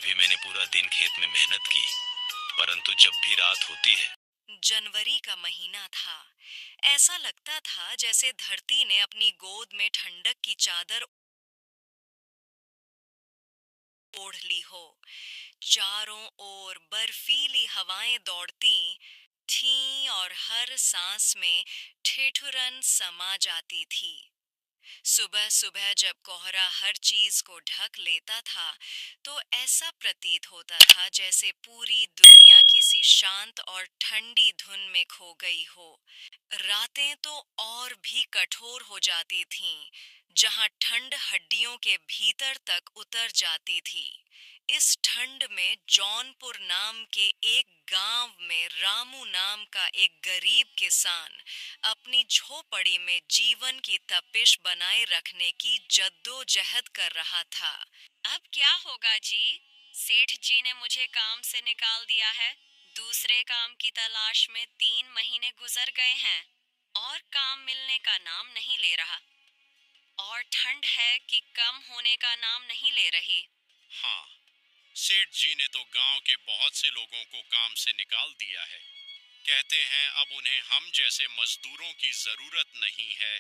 भी मैंने पूरा दिन खेत में मेहनत की, परंतु जब भी रात होती है। जनवरी का महीना था। ऐसा लगता था जैसे धरती ने अपनी गोद में ठंडक की चादर ओढ़ ली हो। चारों ओर बर्फीली हवाएं दौड़ती थीं और हर सांस में ठिठुरन समा जाती थी। सुबह सुबह जब कोहरा हर चीज को ढक लेता था, तो ऐसा प्रतीत होता था जैसे पूरी दुनिया किसी शांत और ठंडी धुन में खो गई हो। रातें तो और भी कठोर हो जाती थीं, जहां ठंड हड्डियों के भीतर तक उतर जाती थी। इस ठंड में जौनपुर नाम के एक गांव में रामू नाम का एक गरीब किसान अपनी झोपड़ी में जीवन की तपिश बनाए रखने की जद्दोजहद कर रहा था। अब क्या होगा जी? सेठ जी ने मुझे काम से निकाल दिया है। दूसरे काम की तलाश में 3 महीने गुजर गए हैं और काम मिलने का नाम नहीं ले रहा। और ठंड है कि कम होने का नाम नहीं ले रही। हाँ, सेठ जी ने तो गांव के बहुत से लोगों को काम से निकाल दिया है। कहते हैं अब उन्हें हम जैसे मजदूरों की जरूरत नहीं है।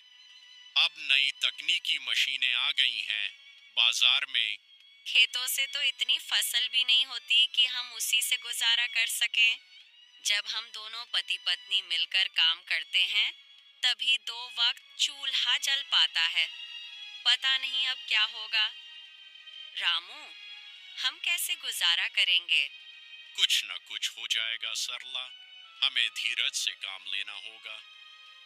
अब नई तकनीकी मशीनें आ गई हैं बाजार में। खेतों से तो इतनी फसल भी नहीं होती कि हम उसी से गुजारा कर सकें। जब हम दोनों पति पत्नी मिलकर काम करते हैं, तभी 2 वक्त चूल्हा जल पाता है। पता नहीं अब क्या होगा। रामू, हम कैसे गुजारा करेंगे? कुछ न कुछ हो जाएगा सरला, हमें धीरज से काम लेना होगा।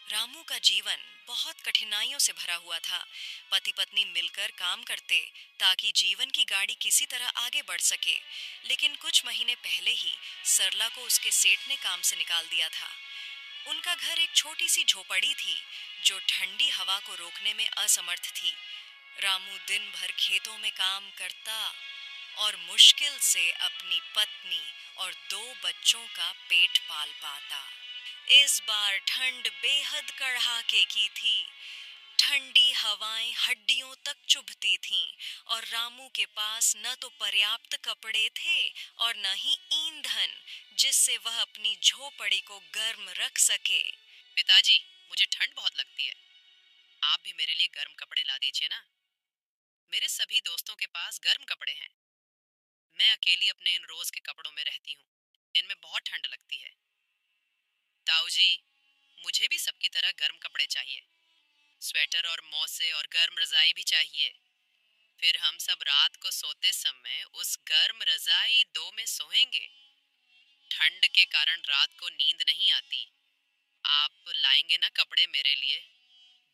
रामू का जीवन बहुत कठिनाइयों से भरा हुआ था। पति पत्नी मिलकर काम करते ताकि जीवन की गाड़ी किसी तरह आगे बढ़ सके, लेकिन कुछ महीने पहले ही सरला को उसके सेठ ने काम से निकाल दिया था। उनका घर एक छोटी सी झोपड़ी थी जो ठंडी हवा को रोकने में असमर्थ थी। रामू दिन भर खेतों में काम करता और मुश्किल से अपनी पत्नी और 2 बच्चों का पेट पाल पाता। इस बार ठंड बेहद कड़ाके की थी। ठंडी हवाएं हड्डियों तक चुभती थीं और रामू के पास न तो पर्याप्त कपड़े थे और न ही ईंधन जिससे वह अपनी झोपड़ी को गर्म रख सके। पिताजी, मुझे ठंड बहुत लगती है। आप भी मेरे लिए गर्म कपड़े ला दीजिए ना। मेरे सभी दोस्तों के पास गर्म कपड़े हैं। मैं अकेली अपने इन रोज के कपड़ों में रहती हूँ। इनमें बहुत ठंड लगती है। ताऊ जी, मुझे भी सबकी तरह गर्म कपड़े चाहिए। स्वेटर और मौसे और गर्म रजाई भी चाहिए। फिर हम सब रात को सोते समय उस गर्म रजाई 2 में सोएंगे। ठंड के कारण रात को नींद नहीं आती। आप लाएंगे ना कपड़े मेरे लिए?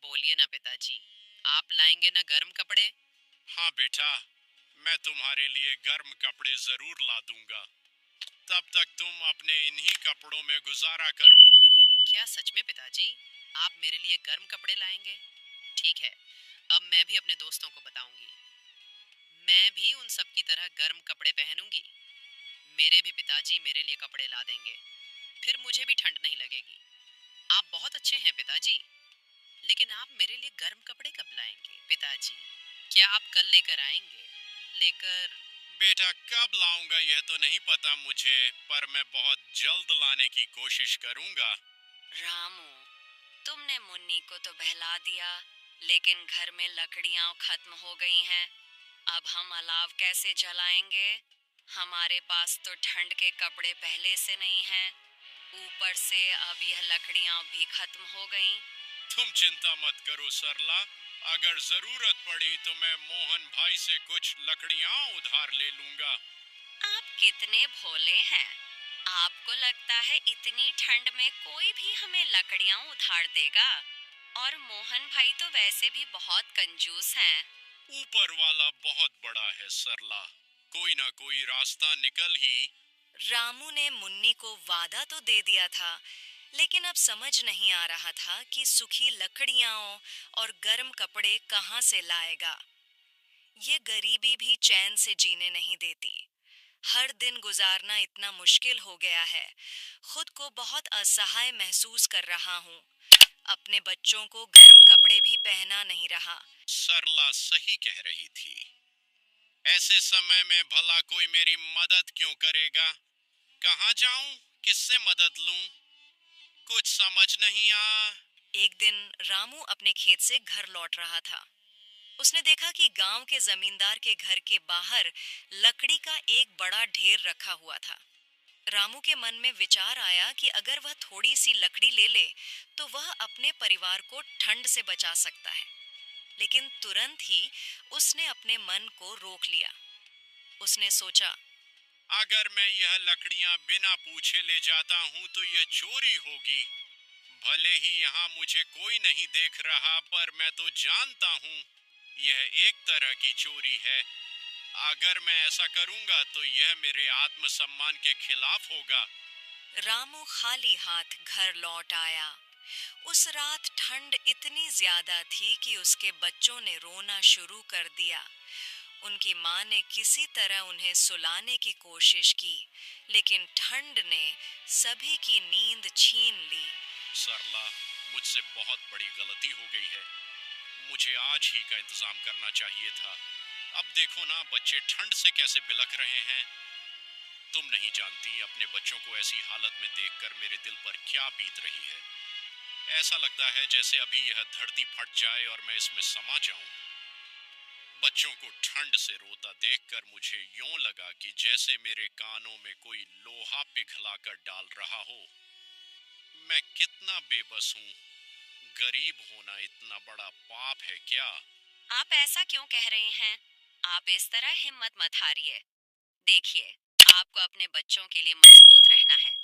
बोलिए ना पिताजी, आप लाएंगे ना गर्म कपड़े? हाँ बेटा, मैं तुम्हारे लिए गर्म कपड़े जरूर ला दूंगा। तब तक तुम अपने इन्हीं कपड़ों में गुजारा करो। क्या सच में पिताजी, आप मेरे लिए गर्म कपड़े लाएंगे? ठीक है, अब मैं भी अपने दोस्तों को बताऊंगी। मैं भी उन सब की तरह गर्म कपड़े पहनूंगी। मेरे भी पिताजी मेरे लिए कपड़े ला देंगे। फिर मुझे भी ठंड नहीं लगेगी। आप बहुत अच्छे हैं पिताजी, लेकिन आप मेरे लिए गर्म कपड़े कब लाएंगे पिताजी? क्या आप कल लेकर आएंगे? लेकर? बेटा कब लाऊंगा यह तो नहीं पता मुझे, पर मैं बहुत जल्द लाने की कोशिश करूंगा। रामू, तुमने मुन्नी को तो बहला दिया, लेकिन घर में लकड़ियां खत्म हो गई हैं। अब हम अलाव कैसे जलाएंगे? हमारे पास तो ठंड के कपड़े पहले से नहीं हैं। ऊपर से अब यह लकड़ियां भी खत्म हो गईं। तुम चिंता मत करो सरला, अगर जरूरत पड़ी तो मैं मोहन भाई से कुछ लकड़ियां उधार ले लूंगा। आप कितने भोले हैं। आपको लगता है इतनी ठंड में कोई भी हमें लकड़ियां उधार देगा? और मोहन भाई तो वैसे भी बहुत कंजूस हैं। ऊपर वाला बहुत बड़ा है सरला, कोई ना कोई रास्ता निकल ही। रामू ने मुन्नी को वादा तो दे दिया था, लेकिन अब समझ नहीं आ रहा था कि सूखी लकड़ियां और गर्म कपड़े कहां से लाएगा। ये गरीबी भी चैन से जीने नहीं देती। हर दिन गुजारना इतना मुश्किल हो गया है। खुद को बहुत असहाय महसूस कर रहा हूँ। अपने बच्चों को गर्म कपड़े भी पहना नहीं रहा। सरला सही कह रही थी। ऐसे समय में भला कोई मेरी मदद क्यों करेगा? कहाँ जाऊं? किससे मदद लूं? कुछ समझ नहीं आ। एक दिन रामू अपने खेत से घर लौट रहा था। उसने देखा कि गांव के जमींदार के घर के बाहर लकड़ी का एक बड़ा ढेर रखा हुआ था। रामू के मन में विचार आया कि अगर वह थोड़ी सी लकड़ी ले ले तो वह अपने परिवार को ठंड से बचा सकता है। लेकिन तुरंत ही उसने अपने मन को रोक लिया। उसने सोचा, अगर मैं यह लकड़ियां बिना पूछे ले जाता हूं तो यह चोरी होगी। भले ही यहाँ मुझे कोई नहीं देख रहा, पर मैं तो जानता हूँ यह एक तरह की चोरी है। अगर मैं ऐसा करूँगा तो यह मेरे आत्मसम्मान के खिलाफ होगा। रामू खाली हाथ घर लौट आया। उस रात ठंड इतनी ज्यादा थी कि उसके बच्चों ने रोना शुरू कर दिया। उनकी माँ ने किसी तरह उन्हें सुलाने की कोशिश की, लेकिन ठंड ने सभी की नींद छीन ली। सरला, मुझसे बहुत बड़ी गलती हो गई है। मुझे आज ही का इंतजाम करना चाहिए था। अब देखो ना, बच्चे ठंड से कैसे बिलख रहे हैं। तुम नहीं जानती अपने बच्चों को ऐसी हालत में देखकर मेरे दिल पर क्या बीत रही है। ऐसा लगता है जैसे अभी यह धरती फट जाए और मैं इसमें समा जाऊं। बच्चों को ठंड से रोता देखकर मुझे यूं लगा कि जैसे मेरे कानों में कोई लोहा पिघला कर डाल रहा हो। मैं कितना बेबस हूँ। गरीब होना इतना बड़ा पाप है क्या? आप ऐसा क्यों कह रहे हैं? आप इस तरह हिम्मत मत हारिए। देखिए, आपको अपने बच्चों के लिए मजबूत रहना है।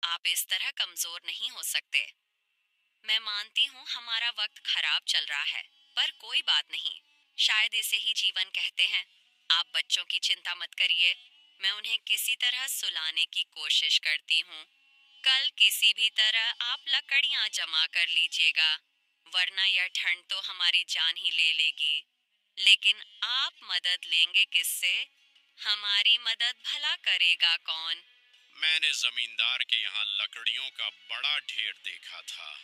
आप इस तरह कमजोर नहीं हो सकते। मैं मानती हूँ हमारा वक्त खराब चल रहा है, पर कोई बात नहीं। शायद इसे ही जीवन कहते हैं। आप बच्चों की चिंता मत करिए। मैं उन्हें किसी तरह सुलाने की कोशिश करती हूँ। कल किसी भी तरह आप लकड़ियाँ जमा कर लीजिएगा, वरना यह ठंड तो हमारी जान ही ले लेगी। लेकिन आप मदद लेंगे किससे? हमारी मदद भला करेगा कौन? मैंने जमींदार के यहाँ लकड़ियों का बड़ा ढेर देखा था।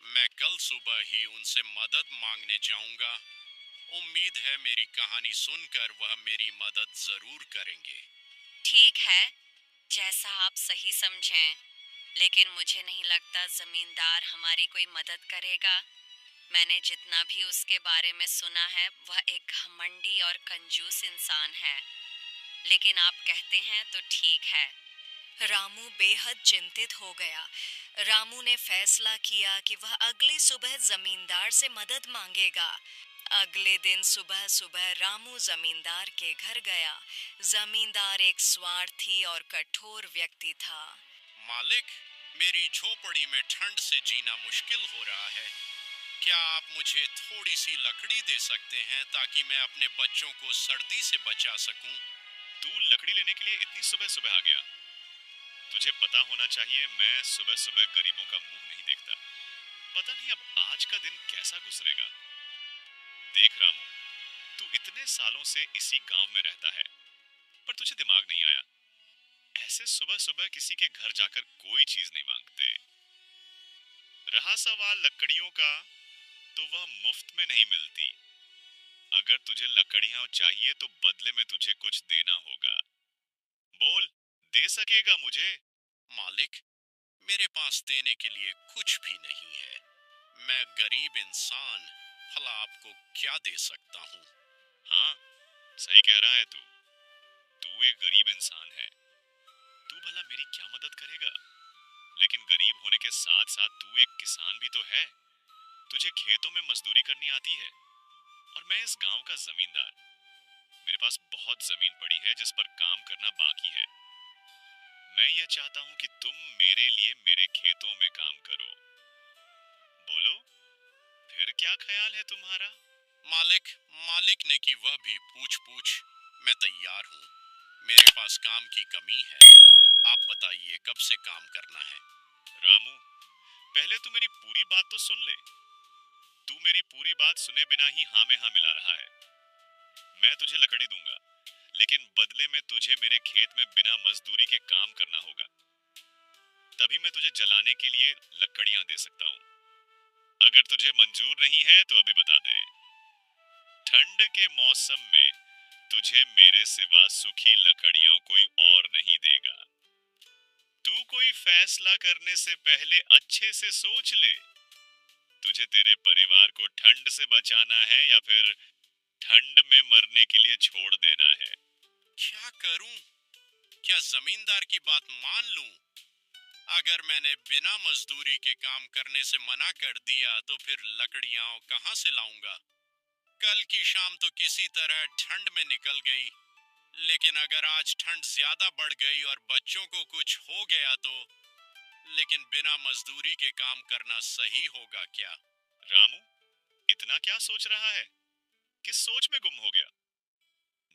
मैं कल सुबह ही उनसे मदद मांगने जाऊंगा। उम्मीद है मेरी कहानी सुनकर वह मेरी मदद जरूर करेंगे। ठीक है, जैसा आप सही समझें। लेकिन मुझे नहीं लगता जमींदार हमारी कोई मदद करेगा। मैंने जितना भी उसके बारे में सुना है, वह एक घमंडी और कंजूस इंसान है। लेकिन आप कहते हैं तो ठीक है। रामू बेहद चिंतित हो गया। रामू ने फैसला किया कि वह अगली सुबह जमींदार से मदद मांगेगा। अगले दिन सुबह सुबह रामू जमींदार के घर गया। जमींदार एक स्वार्थी और कठोर व्यक्ति था। मालिक, मेरी झोपड़ी में ठंड से जीना मुश्किल हो रहा है। क्या आप मुझे थोड़ी सी लकड़ी दे सकते हैं ताकि मैं अपने बच्चों को सर्दी से बचा सकूं? तू लकड़ी लेने के लिए इतनी सुबह सुबह आ गया? तुझे पता होना चाहिए मैं सुबह सुबह गरीबों का मुंह नहीं देखता। पता नहीं अब आज का दिन कैसा गुजरेगा। देख रामू, तू इतने सालों से इसी गांव में रहता है, पर तुझे दिमाग नहीं आया। ऐसे सुबह सुबह किसी के घर जाकर कोई चीज नहीं मांगते। रहा सवाल लकड़ियों का, तो वह मुफ्त में नहीं मिलती। अगर तुझे लकड़ियां चाहिए तो बदले में तुझे कुछ देना होगा। बोल, दे सकेगा मुझे? मालिक, मेरे पास देने के लिए कुछ भी नहीं है। मैं गरीब इंसान, भला आपको क्या दे सकता हूँ? हाँ, सही कह रहा है तू। तू एक गरीब इंसान है। तू भला मेरी क्या मदद करेगा? लेकिन गरीब होने के साथ साथ तू एक किसान भी तो है। तुझे खेतों में मजदूरी करनी आती है, और मैं इस गांव का जमींदार। मेरे पास बहुत जमीन पड़ी है जिस पर काम करना बाकी है। मैं यह चाहता हूं कि तुम मेरे लिए मेरे खेतों में काम करो। बोलो, फिर क्या ख्याल है तुम्हारा? मालिक ने की वह भी पूछ। मैं तैयार हूँ। मेरे पास काम की कमी है। आप बताइए कब से काम करना है? रामू, पहले तू मेरी पूरी बात तो सुन ले। तू मेरी पूरी बात सुने बिना ही हाँ में हाँ मिला रहा है। मैं तुझे लकड़ी दूंगा, लेकिन बदले में तुझे मेरे खेत में बिना मजदूरी के काम करना होगा। तभी मैं तुझे जलाने के लिए लकड़ियां दे सकता हूँ। अगर तुझे मंजूर नहीं है तो अभी बता दे। ठंड के मौसम में तुझे मेरे सिवा सूखी लकड़ियां कोई और नहीं देगा। तू कोई फैसला करने से पहले अच्छे से सोच ले। तुझे तेरे परिवार को ठंड से बचाना है या फिर ठंड में मरने के लिए छोड़ देना है? क्या करूं? क्या जमींदार की बात मान लूं? अगर मैंने बिना मजदूरी के काम करने से मना कर दिया तो फिर लकड़ियां कहां से लाऊंगा? कल की शाम तो किसी तरह ठंड में निकल गई, लेकिन अगर आज ठंड ज्यादा बढ़ गई और बच्चों को कुछ हो गया तो? लेकिन बिना मजदूरी के काम करना सही होगा क्या? रामू, इतना क्या सोच रहा है? किस सोच में गुम हो गया?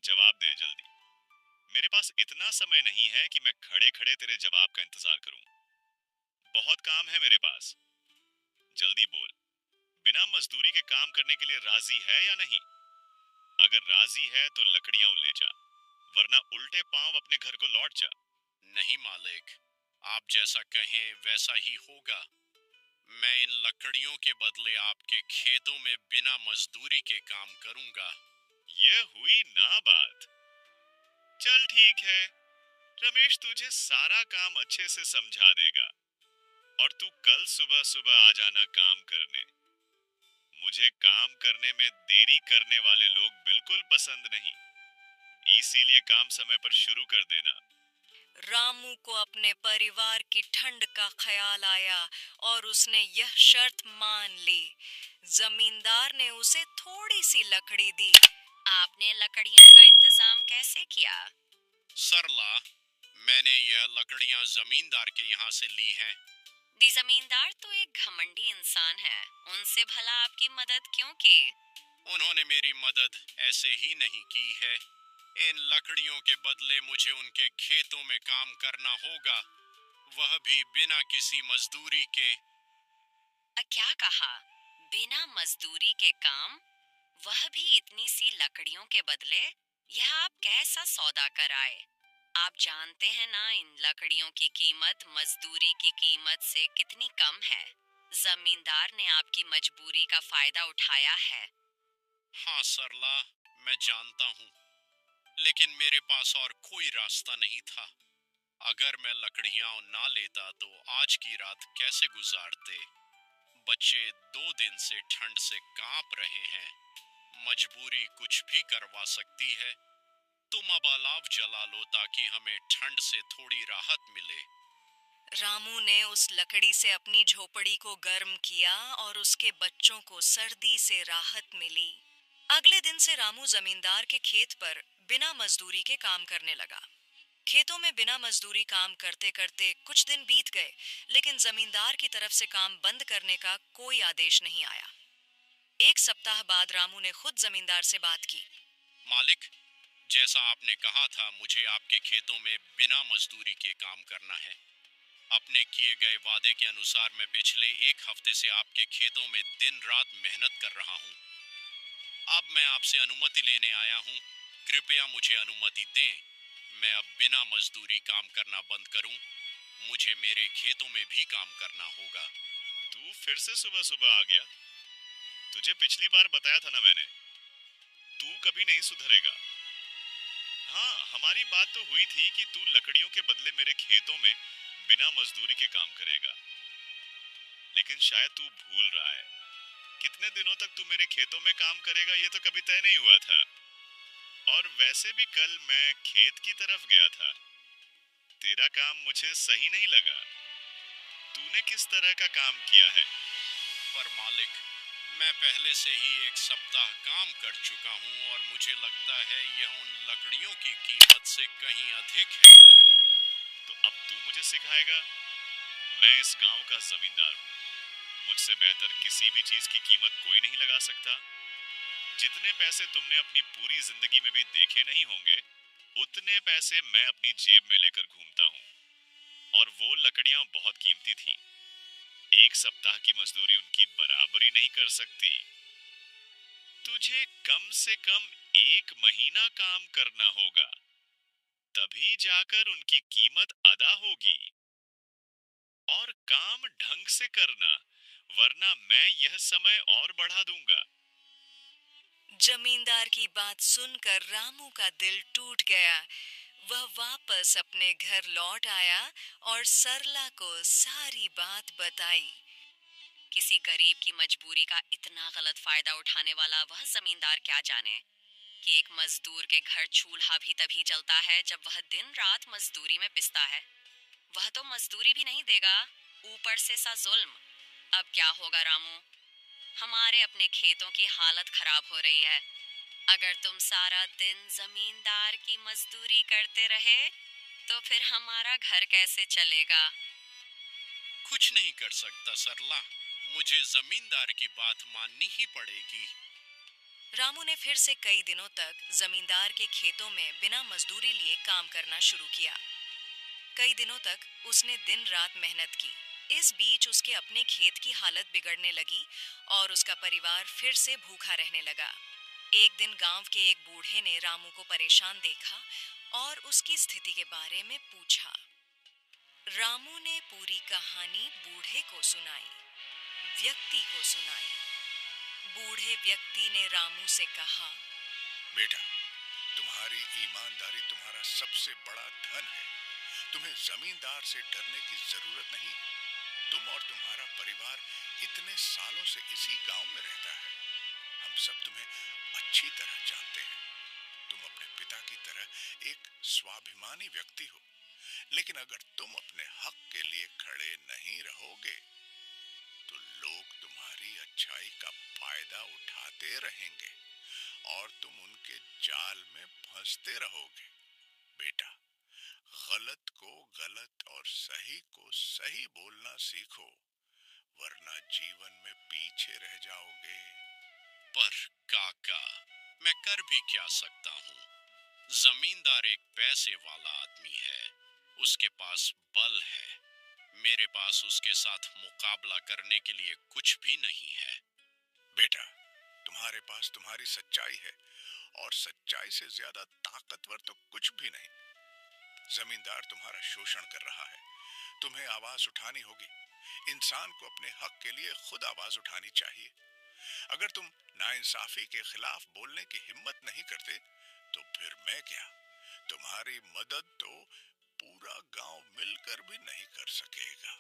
जवाब दे जल्दी। मेरे पास इतना समय नहीं है कि मैं खड़े खड़े तेरे जवाब का इंतजार करूं। बहुत काम है मेरे पास। जल्दी बोल, बिना मजदूरी के काम करने के लिए राजी है या नहीं? अगर राजी है तो लकड़ियां ले जा, वरना उल्टे पांव अपने घर को लौट जा। नहीं मालिक, आप जैसा कहें वैसा ही होगा। मैं इन लकड़ियों के बदले आपके खेतों में बिना मजदूरी के काम करूंगा। ये हुई ना बात। चल ठीक है, रमेश तुझे सारा काम अच्छे से समझा देगा और तू कल सुबह सुबह आ जाना काम करने। मुझे काम करने में देरी करने वाले लोग बिल्कुल पसंद नहीं, इसीलिए काम समय पर शुरू कर देना। रामू को अपने परिवार की ठंड का ख्याल आया और उसने यह शर्त मान ली। जमींदार ने उसे थोड़ी सी लकड़ी दी। आपने लकड़ियों का इंतजाम कैसे किया? सरला, मैंने यह लकड़ियां जमींदार के यहाँ से ली हैं। दी जमींदार तो एक घमंडी इंसान है, उनसे भला आपकी मदद क्यों की? उन्होंने मेरी मदद ऐसे ही नहीं की है। इन लकड़ियों के बदले मुझे उनके खेतों में काम करना होगा, वह भी बिना किसी मजदूरी के। क्या कहा? बिना मजदूरी के काम, वह भी इतनी सी लकड़ियों के बदले? यह आप कैसा सौदा कराए? आप जानते हैं ना इन लकड़ियों की कीमत मजदूरी की कीमत से कितनी कम है। जमींदार ने आपकी मजबूरी का फायदा उठाया है। हाँ सरला, मैं जानता हूँ, लेकिन मेरे पास और कोई रास्ता नहीं था। अगर मैं लकड़ियां ना लेता तो आज की रात कैसे गुजारते? बच्चे 2 दिन से ठंड से कांप रहे हैं। मजबूरी कुछ भी करवा सकती है। तुम अब अलाव जला लो ताकि हमें ठंड से थोड़ी राहत मिले। रामू ने उस लकड़ी से अपनी झोपड़ी को गर्म किया और उसके बच्चों को सर्दी से राहत मिली। अगले दिन से रामू जमींदार के खेत पर बिना मजदूरी के काम करने लगा। खेतों में बिना मजदूरी काम करते करते कुछ दिन बीत गए, लेकिन जमींदार की तरफ से काम बंद करने का कोई आदेश नहीं आया। 1 सप्ताह बाद रामू ने खुद जमींदार से बात की। मालिक, जैसा आपने कहा था, मुझे आपके खेतों में बिना मजदूरी के काम करना है। अपने किए गए वादे के अनुसार मैं पिछले 1 हफ्ते से आपके खेतों में दिन रात मेहनत कर रहा हूँ। अब मैं आपसे अनुमति लेने आया हूँ। कृपया मुझे अनुमति दें। मैं अब बिना मजदूरी काम करना बंद करूं। मुझे मेरे खेतों में भी काम करना होगा। तू फिर से सुबह सुबह आ गया? तुझे पिछली बार बताया था ना मैंने, तू कभी नहीं सुधरेगा। हाँ, हमारी बात तो हुई थी कि तू लकड़ियों के बदले मेरे खेतों में बिना मजदूरी के काम करेगा, लेकिन शायद तू भूल रहा है। कितने दिनों तक तू मेरे खेतों में काम करेगा ये तो कभी तय नहीं हुआ था। और वैसे भी कल मैं खेत की तरफ गया था। तेरा काम मुझे सही नहीं लगा। तूने किस तरह का काम किया है? पर मालिक, मैं पहले से ही 1 सप्ताह काम कर चुका हूँ और मुझे लगता है यह उन लकड़ियों की कीमत से कहीं अधिक है। तो अब तू मुझे सिखाएगा? मैं इस गांव का जमींदार हूँ। मुझसे बेहतर किसी भी चीज की कीमत कोई नहीं लगा सकता। जितने पैसे तुमने अपनी पूरी जिंदगी में भी देखे नहीं होंगे, उतने पैसे मैं अपनी जेब में लेकर घूमता हूँ। और वो लकड़ियां बहुत कीमती थीं। 1 सप्ताह की मजदूरी उनकी बराबरी नहीं कर सकती। तुझे कम से कम 1 महीना काम करना होगा, तभी जाकर उनकी कीमत अदा होगी। और काम ढंग से करना, वरना मैं यह समय और बढ़ा दूंगा। जमींदार की बात सुनकर रामू का दिल टूट गया। वह वापस अपने घर लौट आया और सरला को सारी बात बताई। किसी गरीब की मजबूरी का इतना गलत फायदा उठाने वाला वह जमींदार क्या जाने कि एक मजदूर के घर चूल्हा भी तभी जलता है जब वह दिन रात मजदूरी में पिसता है। वह तो मजदूरी भी नहीं देगा, ऊपर से सा जुल्म। अब क्या होगा रामू? हमारे अपने खेतों की हालत खराब हो रही है। अगर तुम सारा दिन जमींदार की मजदूरी करते रहे तो फिर हमारा घर कैसे चलेगा? कुछ नहीं कर सकता सरला, मुझे जमींदार की बात माननी ही पड़ेगी। रामू ने फिर से कई दिनों तक जमींदार के खेतों में बिना मजदूरी लिए काम करना शुरू किया। कई दिनों तक उसने दिन रात मेहनत की। इस बीच उसके अपने खेत की हालत बिगड़ने लगी और उसका परिवार फिर से भूखा रहने लगा। एक दिन गांव के एक बूढ़े ने रामू को परेशान देखा और उसकी स्थिति के बारे में पूछा। रामू ने पूरी कहानी बूढ़े को सुनाई, व्यक्ति को सुनाई। बूढ़े व्यक्ति ने रामू से कहा, बेटा, तुम्हारी ईमानदारी तुम्हारा सबसे बड़ा धन है। तुम्हें जमींदार से डरने की जरूरत नहीं है। तुम और तुम्हारा परिवार इतने सालों से इसी गांव में रहता है। हम सब तुम्हें अच्छी तरह जानते हैं। तुम अपने पिता की तरह एक स्वाभिमानी व्यक्ति हो, लेकिन अगर तुम अपने हक के लिए खड़े नहीं रहोगे तो लोग तुम्हारी अच्छाई का फायदा उठाते रहेंगे और तुम उनके जाल में फंसते रहोगे। बेटा, गलत को गलत और सही को सही बोलना सीखो, वरना जीवन में पीछे रह जाओगे। पर काका, मैं कर भी क्या सकता हूँ? जमींदार एक पैसे वाला आदमी है, उसके पास बल है। मेरे पास उसके साथ मुकाबला करने के लिए कुछ भी नहीं है। बेटा, तुम्हारे पास तुम्हारी सच्चाई है और सच्चाई से ज्यादा ताकतवर तो कुछ भी नहीं। जमींदार तुम्हारा शोषण कर रहा है, तुम्हें आवाज उठानी होगी। इंसान को अपने हक के लिए खुद आवाज उठानी चाहिए। अगर तुम नाइंसाफी के खिलाफ बोलने की हिम्मत नहीं करते तो फिर मैं क्या? तुम्हारी मदद तो पूरा गांव मिलकर भी नहीं कर सकेगा।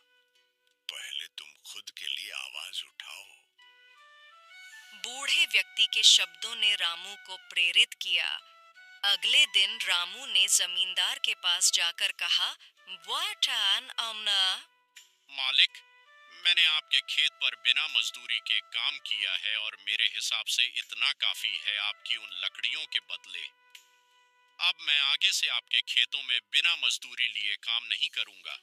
पहले तुम खुद के लिए आवाज उठाओ। बूढ़े व्यक्ति के शब्दों ने रामू को प्रेरित किया। अगले दिन रामू ने जमींदार के पास जाकर कहा, "What an honor!" मालिक, मैंने आपके खेत पर बिना मजदूरी के काम किया है और मेरे हिसाब से इतना काफी है आपकी उन लकड़ियों के बदले। अब मैं आगे से आपके खेतों में बिना मजदूरी लिए काम नहीं करूंगा।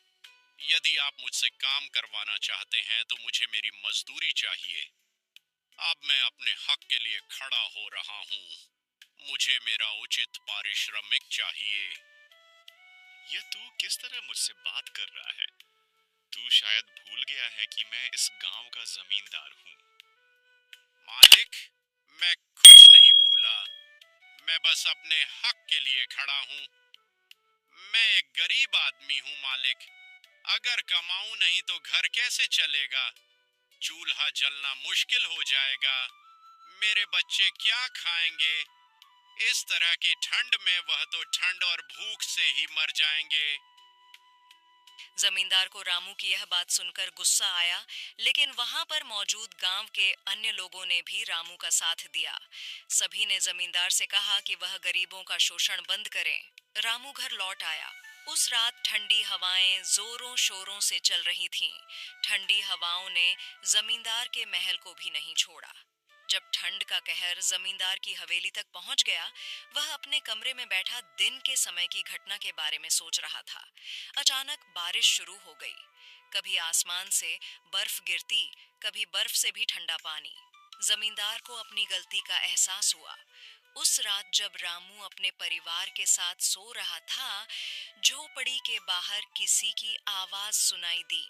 यदि आप मुझसे काम करवाना चाहते हैं तो मुझे मेरी मजदूरी चाहिए। अब मैं अपने हक के लिए खड़ा हो रहा हूँ। मुझे मेरा उचित पारिश्रमिक चाहिए। ये तू किस तरह मुझसे बात कर रहा है? तू शायद भूल गया है कि मैं इस गांव का जमींदार हूँ। मालिक, मैं कुछ नहीं भूला। मैं बस अपने हक के लिए खड़ा हूँ। मैं एक गरीब आदमी हूँ मालिक। अगर कमाऊं नहीं तो घर कैसे चलेगा? चूल्हा जलना मुश्किल हो जाएगा। मेरे बच्चे क्या खाएंगे? इस तरह की ठंड में वह तो ठंड और भूख से ही मर जाएंगे। जमींदार को रामू की यह बात सुनकर गुस्सा आया, लेकिन वहां पर मौजूद गांव के अन्य लोगों ने भी रामू का साथ दिया। सभी ने जमींदार से कहा कि वह गरीबों का शोषण बंद करे। रामू घर लौट आया। उस रात ठंडी हवाएं जोरों शोरों से चल रही थीं। ठंडी हवाओं ने जमींदार के महल को भी नहीं छोड़ा। जब ठंड का कहर जमींदार की हवेली तक पहुंच गया, वह अपने कमरे में बैठा दिन के समय की घटना के बारे में सोच रहा था। अचानक बारिश शुरू हो गई। कभी आसमान से बर्फ गिरती, कभी बर्फ से भी ठंडा पानी। जमींदार को अपनी गलती का एहसास हुआ। उस रात जब रामू अपने परिवार के साथ सो रहा था, झोपड़ी के बाहर किसी की आवाज सुनाई दी।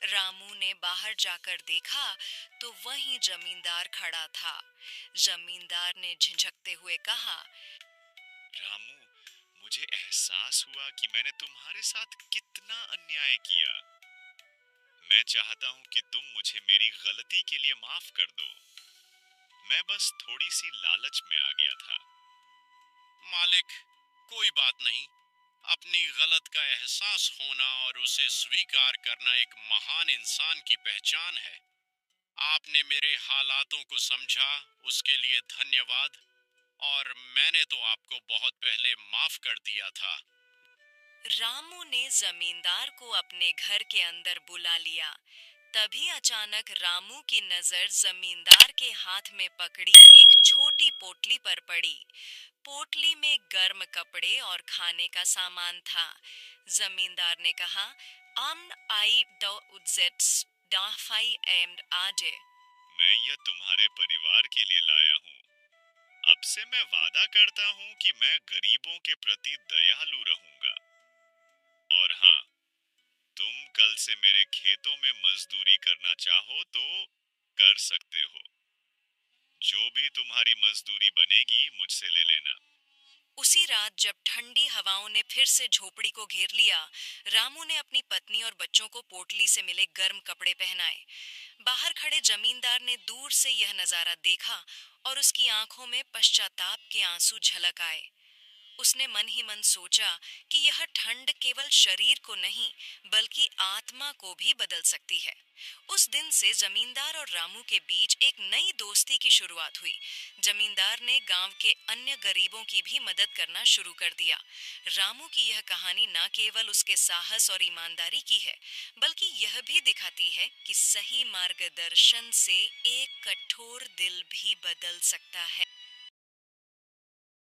रामू ने बाहर जाकर देखा तो वहीं जमींदार खड़ा था। जमींदार ने झिझकते हुए कहा, रामू, मुझे एहसास हुआ कि मैंने तुम्हारे साथ कितना अन्याय किया। मैं चाहता हूँ कि तुम मुझे मेरी गलती के लिए माफ कर दो। मैं बस थोड़ी सी लालच में आ गया था। मालिक, कोई बात नहीं। अपनी गलत का एहसास होना और उसे स्वीकार करना एक महान इंसान की पहचान है। आपने मेरे हालातों को समझा, उसके लिए धन्यवाद। और मैंने तो आपको बहुत पहले माफ कर दिया था। रामू ने जमींदार को अपने घर के अंदर बुला लिया। तभी अचानक रामू की नजर जमींदार के हाथ में पकड़ी एक छोटी पोटली पर पड़ी। पोटली में गर्म कपड़े और खाने का सामान था। जमींदार ने कहा, "आम आई डॉजेट्स डाफाई एंड आजे।" मैं यह तुम्हारे परिवार के लिए लाया हूँ। अब से मैं वादा करता हूँ कि मैं गरीबों के प्रति दयालु रहूंगा। और हाँ, तुम कल से मेरे खेतों में मजदूरी करना चाहो तो कर सकते हो। जो भी तुम्हारी मजदूरी बनेगी मुझसे ले लेना। उसी रात जब ठंडी हवाओं ने फिर से झोपड़ी को घेर लिया, रामू ने अपनी पत्नी और बच्चों को पोटली से मिले गर्म कपड़े पहनाए। बाहर खड़े जमींदार ने दूर से यह नजारा देखा और उसकी आंखों में पश्चाताप के आंसू झलक आए। उसने मन ही मन सोचा कि यह ठंड केवल शरीर को नहीं बल्कि आत्मा को भी बदल सकती है। उस दिन से जमींदार और रामू के बीच एक नई दोस्ती की शुरुआत हुई। जमींदार ने गांव के अन्य गरीबों की भी मदद करना शुरू कर दिया। रामू की यह कहानी न केवल उसके साहस और ईमानदारी की है, बल्कि यह भी दिखाती है कि सही मार्गदर्शन से एक कठोर दिल भी बदल सकता है।